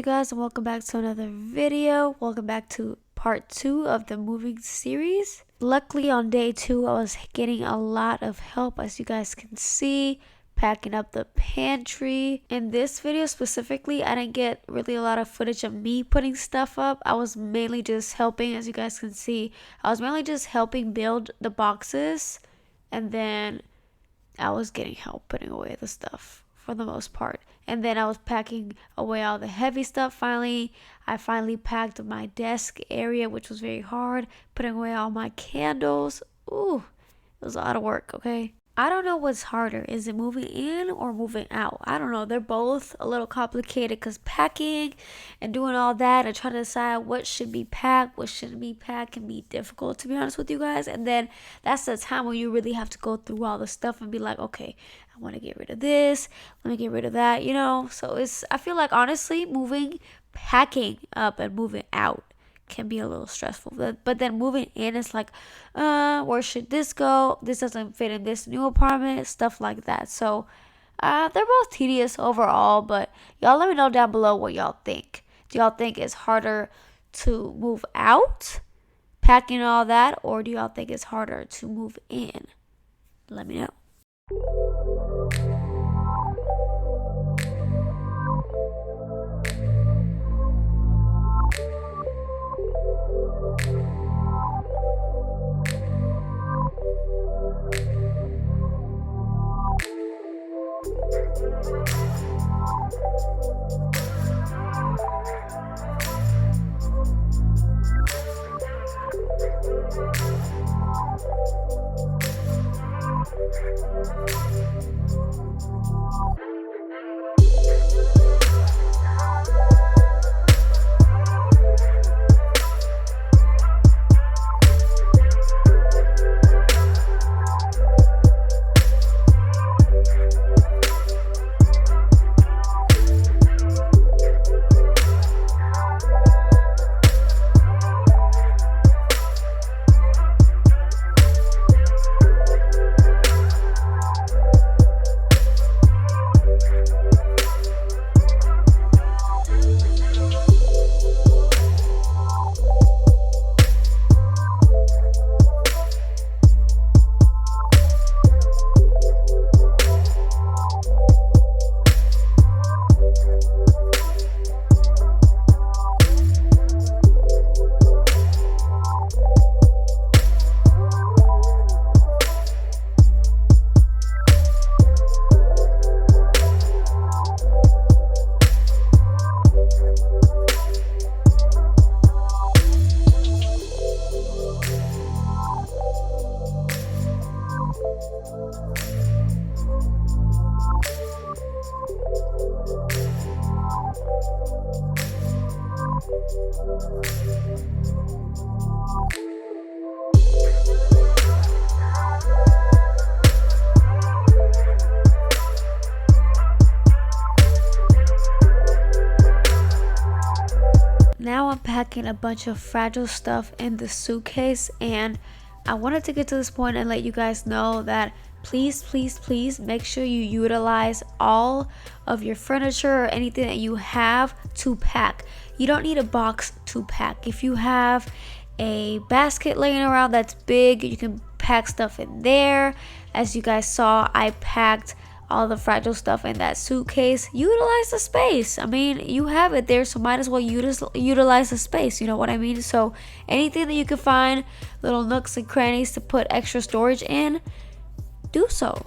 guys, and welcome back to another video. Welcome back to part 2 of the moving series. Luckily on day 2 I was getting a lot of help, as you guys can see, packing up the pantry. In this video specifically, I didn't get really a lot of footage of me putting stuff up. I was mainly just helping, as you guys can see. I was mainly just helping build the boxes, and then I was getting help putting away the stuff for the most part. And then I was packing away all the heavy stuff. I finally packed my desk area, which was very hard, putting away all my candles. Ooh, it was a lot of work, okay? I don't know what's harder. Is it moving in or moving out? I don't know. They're both a little complicated because packing and doing all that and trying to decide what should be packed, what shouldn't be packed can be difficult, to be honest with you guys. And then that's the time when you really have to go through all the stuff and be like, okay, I want to get rid of this. Let me get rid of that, you know? So I feel like honestly, packing up and moving out can be a little stressful, but then moving in is like, where should this go? This doesn't fit in this new apartment, stuff like that. So they're both tedious overall, but y'all let me know down below what y'all think. Do y'all think it's harder to move out, packing all that, or do y'all think it's harder to move in? Let me know. Now I'm packing a bunch of fragile stuff in the suitcase, and I wanted to get to this point and let you guys know that please make sure you utilize all of your furniture or anything that you have to pack. You don't need a box to pack. If you have a basket laying around that's big, you can pack stuff in there. As you guys saw, I packed all the fragile stuff in that suitcase. Utilize the space. I mean, you have it there, so might as well utilize the space, you know what I mean? So anything that you can find, little nooks and crannies to put extra storage in, do so.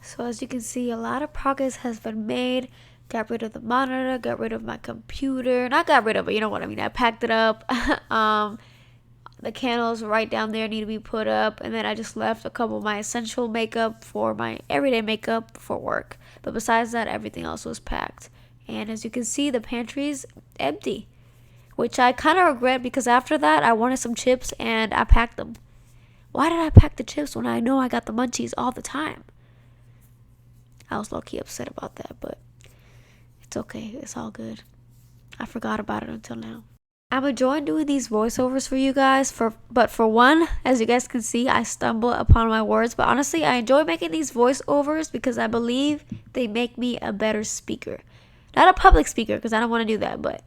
So as you can see, a lot of progress has been made. Got rid of the monitor, got rid of my computer. Not got rid of it, you know what I mean. I packed it up. The candles right down there need to be put up, and then I just left a couple of my essential makeup for my everyday makeup for work. But besides that, everything else was packed. And as you can see, the pantry's empty. which I kind of regret because after that I wanted some chips and I packed them. Why did I pack the chips when I know I got the munchies all the time? I was low-key upset about that, but it's okay. It's all good. I forgot about it until now. I'm enjoying doing these voiceovers for you guys, but for one, as you guys can see, I stumble upon my words. But honestly, I enjoy making these voiceovers because I believe they make me a better speaker. Not a public speaker, because I don't want to do that, but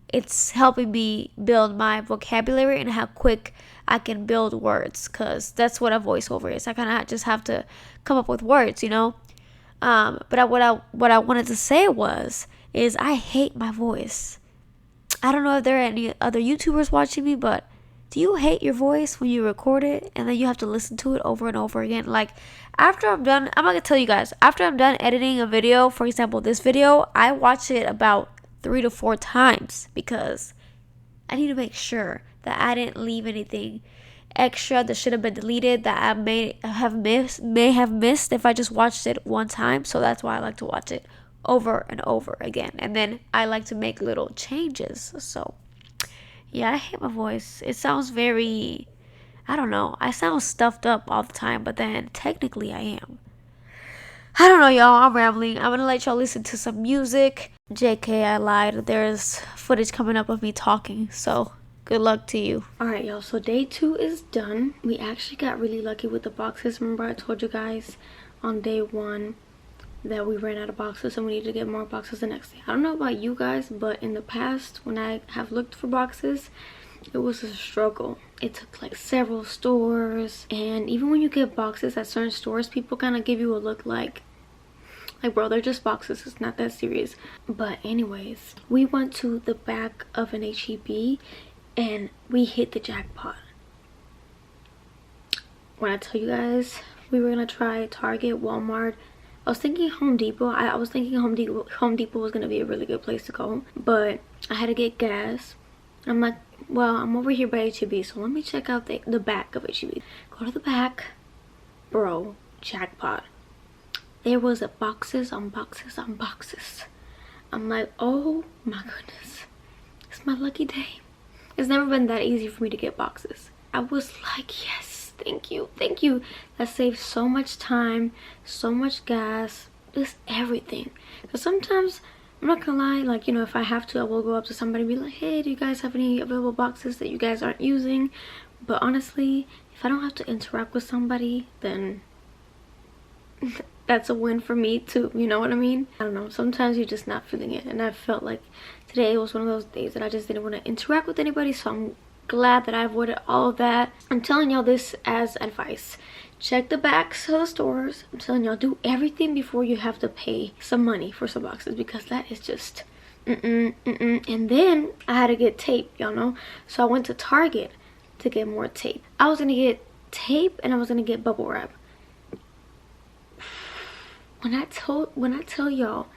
it's helping me build my vocabulary and how quick I can build words, because that's what a voiceover is. I kind of just have to come up with words, you know? But what I wanted to say is I hate my voice. I don't know if there are any other YouTubers watching me, but do you hate your voice when you record it and then you have to listen to it over and over again? Like, after I'm done, I'm not gonna tell you guys, after I'm done editing a video, for example, this video, I watch it about 3 to 4 times because I need to make sure that I didn't leave anything extra that should have been deleted that I may have missed if I just watched it one time. So that's why I like to watch it over and over again, and then I like to make little changes. So yeah, I hate my voice. It sounds very, I don't know, I sound stuffed up all the time, but then technically I am. I don't know, y'all. I'm rambling. I'm gonna let y'all listen to some music. JK, I lied. There's footage coming up of me talking, so good luck to you. Alright, y'all, so day 2 is done. We actually got really lucky with the boxes. Remember I told you guys on day 1 that we ran out of boxes and we need to get more boxes the next day. I don't know about you guys, but in the past when I have looked for boxes, it was a struggle. It took like several stores, and even when you get boxes at certain stores, people kind of give you a look like bro, they're just boxes, it's not that serious. But anyways, we went to the back of an HEB and we hit the jackpot. When I tell you guys we were gonna try Target, Walmart, I was thinking Home Depot. I was thinking Home Depot was gonna be a really good place to go, but I had to get gas. I'm like, well, I'm over here by HEB, so let me check out the back of HEB. Go to the back, bro, jackpot. There was boxes on boxes on boxes. I'm like, oh my goodness, it's my lucky day. It's never been that easy for me to get boxes. I was like, yes, thank you, thank you. That saved so much time, so much gas, just everything. Because sometimes, I'm not gonna lie, like, you know, if I have to, I will go up to somebody and be like, hey, do you guys have any available boxes that you guys aren't using? But honestly, if I don't have to interact with somebody, then that's a win for me too, you know what I mean? I don't know, sometimes you're just not feeling it, and I felt like today was one of those days that I just didn't want to interact with anybody, so I'm glad that I avoided all of that. I'm telling y'all this as advice. Check the backs of the stores. I'm telling y'all, do everything before you have to pay some money for some boxes, because that is just And then I had to get tape, y'all know, so I went to Target to get more tape. I was gonna get tape and I was gonna get bubble wrap. When I tell y'all,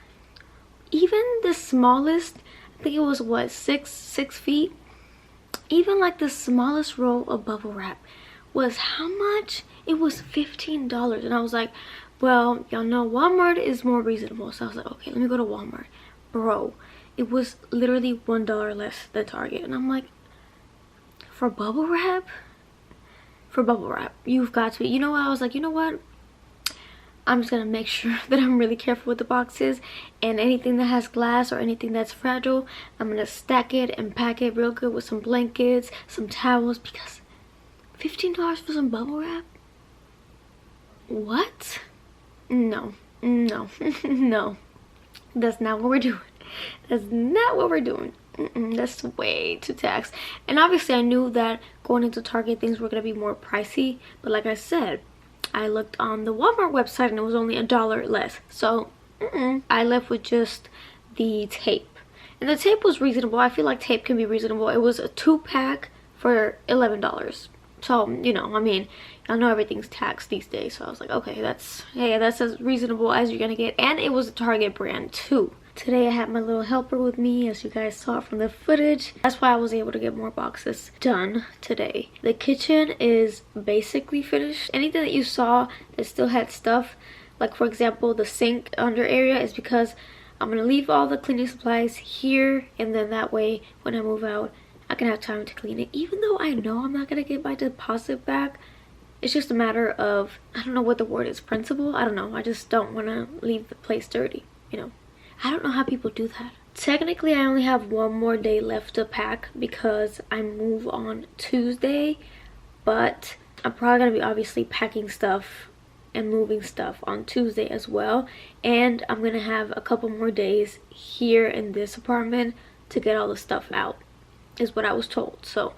even the smallest, I think it was what, six feet, even like the smallest roll of bubble wrap was how much? It was $15. And I was like, well, y'all know Walmart is more reasonable, so I was like, okay, let me go to Walmart. Bro, it was literally $1 less than Target, and I'm like, for bubble wrap, you've got to, you know what, I was like, you know what, I'm just gonna make sure that I'm really careful with the boxes, and anything that has glass or anything that's fragile, I'm gonna stack it and pack it real good with some blankets, some towels, because $15 for some bubble wrap? What? No, no, no. That's not what we're doing. That's not what we're doing. That's way too taxed. And obviously I knew that going into Target things were gonna be more pricey, but like I said, I looked on the Walmart website and it was only $1 less. So I left with just the tape, and the tape was reasonable. I feel like tape can be reasonable. It was a 2-pack for $11. So, you know, I mean, y'all know everything's taxed these days, so I was like, okay, that's as reasonable as you're gonna get. And it was a Target brand too. Today I had my little helper with me, as you guys saw from the footage. That's why I was able to get more boxes done today. The kitchen is basically finished. Anything that you saw that still had stuff, like for example the sink under area, is because I'm gonna leave all the cleaning supplies here, and then that way when I move out I can have time to clean it. Even though I know I'm not gonna get my deposit back, it's just a matter of, I don't know what the word is, principle. I don't know, I just don't want to leave the place dirty, you know. I don't know how people do that. Technically I only have one more day left to pack because I move on Tuesday, but I'm probably gonna be obviously packing stuff and moving stuff on Tuesday as well, and I'm gonna have a couple more days here in this apartment to get all the stuff out, is what I was told. So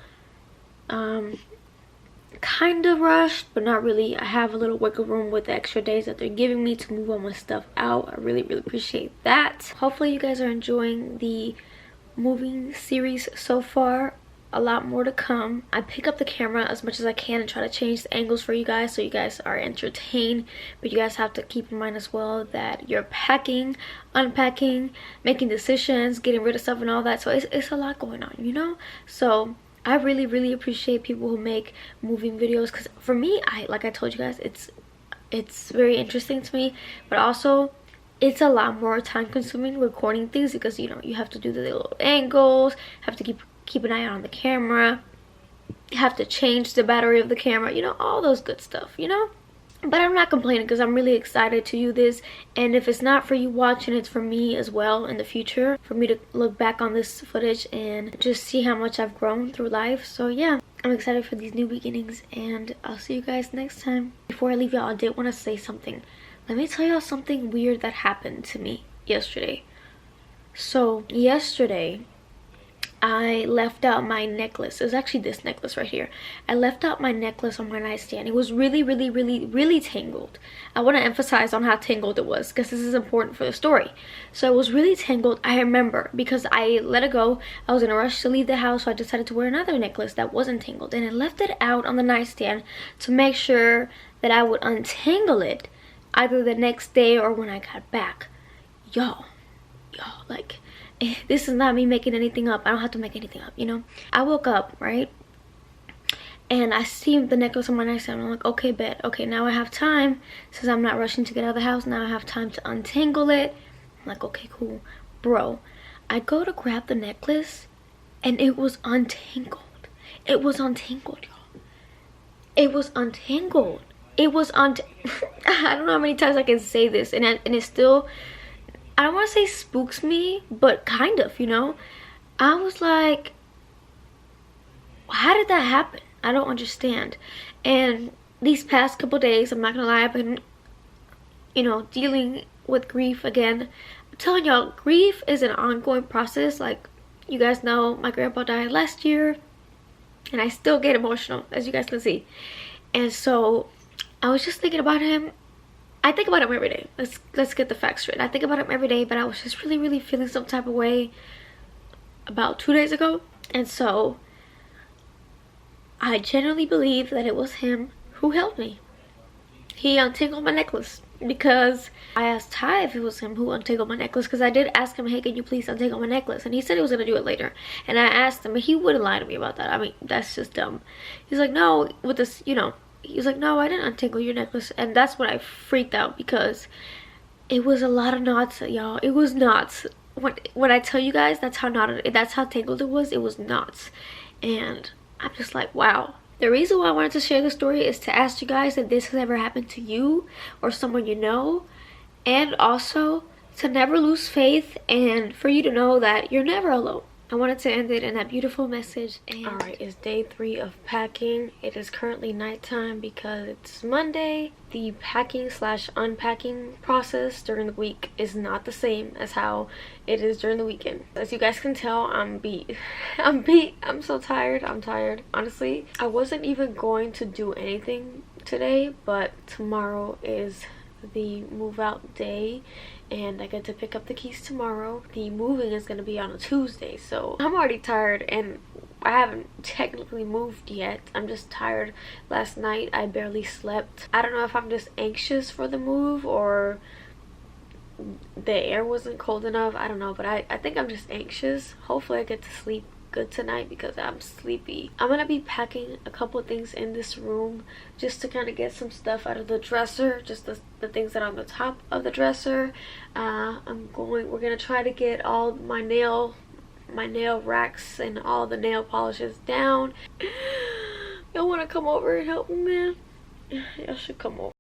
kind of rushed, but not really. I have a little wiggle room with the extra days that they're giving me to move all my stuff out. I really appreciate that. Hopefully you guys are enjoying the moving series so far. A lot more to come. I pick up the camera as much as I can and try to change the angles for you guys so you guys are entertained, but you guys have to keep in mind as well that you're packing, unpacking, making decisions, getting rid of stuff and all that. So it's a lot going on, you know. So I really appreciate people who make moving videos, because for me, like I told you guys, it's very interesting to me, but also it's a lot more time consuming recording things, because you know you have to do the little angles, have to keep an eye on the camera, you have to change the battery of the camera, you know, all those good stuff, you know. But I'm not complaining because I'm really excited to do this, and if it's not for you watching, it's for me as well in the future, for me to look back on this footage and just see how much I've grown through life. So yeah, I'm excited for these new beginnings, and I'll see you guys next time. Before I leave y'all, I did want to say something. Let me tell y'all something weird that happened to me yesterday. So yesterday I left out my necklace. It was actually this necklace right here. I left out my necklace on my nightstand. It was really tangled. I want to emphasize on how tangled it was because this is important for the story. So it was really tangled. I remember because I let it go. I was in a rush to leave the house, so I decided to wear another necklace that wasn't tangled, and I left it out on the nightstand to make sure that I would untangle it either the next day or when I got back. Y'all, like, this is not me making anything up. I don't have to make anything up, you know. I woke up, right, and I see the necklace on my nightstand. I'm like, okay, bet. Okay, now I have time, since I'm not rushing to get out of the house. Now I have time to untangle it. I'm like, okay, cool. Bro, I go to grab the necklace and it was untangled. It was untangled, y'all. It was untangled. It was I don't know how many times I can say this, and it still, I don't want to say spooks me, but kind of, you know. I was like, how did that happen? I don't understand. And these past couple days, I'm not gonna lie, I've been, you know, dealing with grief again. I'm telling y'all, grief is an ongoing process. Like, you guys know, my grandpa died last year, and I still get emotional, as you guys can see. And so I was just thinking about him. I think about him every day. Let's get the facts straight. I think about him every day, but I was just really feeling some type of way about 2 days ago. And so I genuinely believe that it was him who helped me. He untangled my necklace, because I asked Ty if it was him who untangled my necklace, because I did ask him, hey, can you please untangle my necklace? And he said he was going to do it later. And I asked him, and he wouldn't lie to me about that. I mean, that's just dumb. He's like, no, with this, you know, he's like, no, I didn't untangle your necklace. And that's when I freaked out, because it was a lot of knots, y'all. It was knots. When I tell you guys, that's how tangled it was. It was knots. And I'm just like, wow. The reason why I wanted to share this story is to ask you guys if this has ever happened to you or someone you know, and also to never lose faith, and for you to know that you're never alone. I wanted to end it in that beautiful message. And alright, it's day 3 of packing. It is currently nighttime because it's Monday. The packing / unpacking process during the week is not the same as how it is during the weekend. As you guys can tell, I'm beat. I'm so tired. I'm tired. Honestly, I wasn't even going to do anything today, but tomorrow is the move out day, and I get to pick up the keys tomorrow. The moving is going to be on a Tuesday, so I'm already tired, and I haven't technically moved yet. I'm just tired. Last night I barely slept. I don't know if I'm just anxious for the move or the air wasn't cold enough. I don't know, but I think I'm just anxious. Hopefully I get to sleep good tonight because I'm sleepy. I'm gonna be packing a couple things in this room just to kind of get some stuff out of the dresser, just the things that are on the top of the dresser. We're gonna try to get all my nail racks and all the nail polishes down. Y'all want to come over and help me, man? Y'all should come over.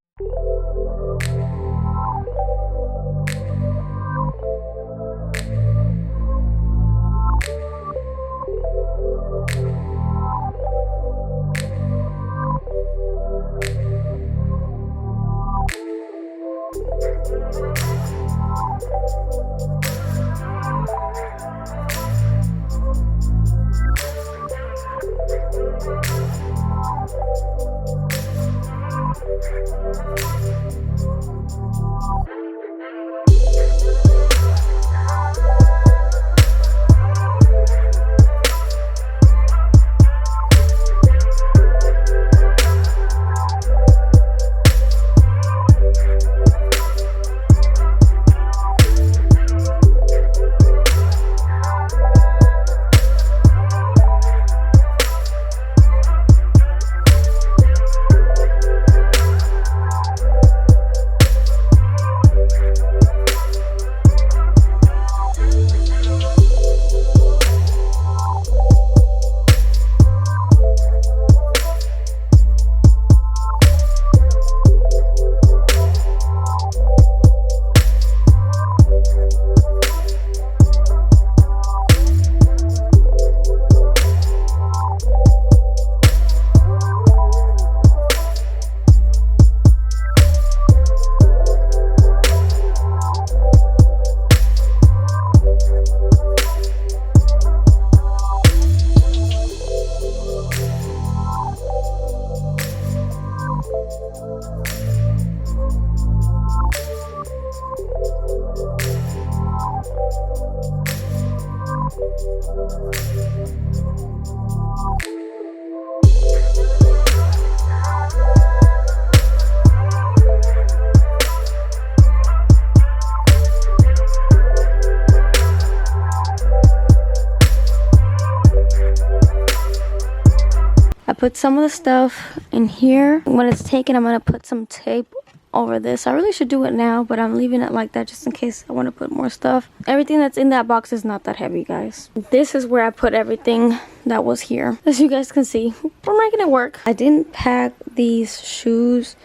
I put some of the stuff in here. When it's taken, I'm gonna put some tape over this. I really should do it now, but I'm leaving it like that just in case I want to put more stuff. Everything that's in that box is not that heavy, guys. This is where I put everything that was here. As you guys can see, we're making it work. I didn't pack these shoes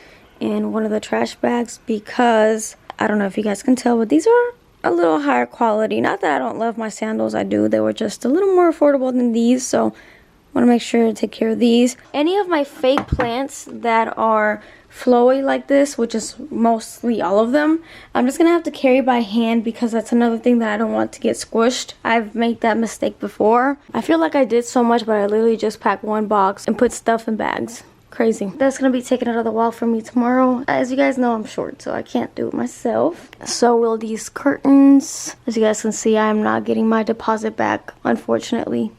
in one of the trash bags because I don't know if you guys can tell, but these are a little higher quality. Not that I don't love my sandals, I do. They were just a little more affordable than these, so I want to make sure to take care of these. Any of my fake plants that are flowy like this, which is mostly all of them, I'm just gonna have to carry by hand because that's another thing that I don't want to get squished. I've made that mistake before. I feel like I did so much, but I literally just packed one box and put stuff in bags. Crazy. That's gonna be taken out of the wall for me tomorrow. As you guys know, I'm short, so I can't do it myself. So will these curtains. As you guys can see, I'm not getting my deposit back, unfortunately.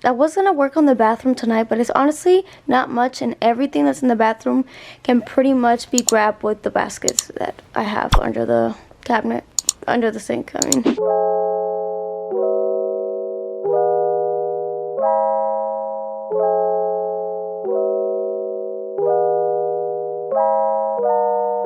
I was gonna work on the bathroom tonight, but it's honestly not much, and everything that's in the bathroom can pretty much be grabbed with the baskets that I have under the cabinet, under the sink, I mean.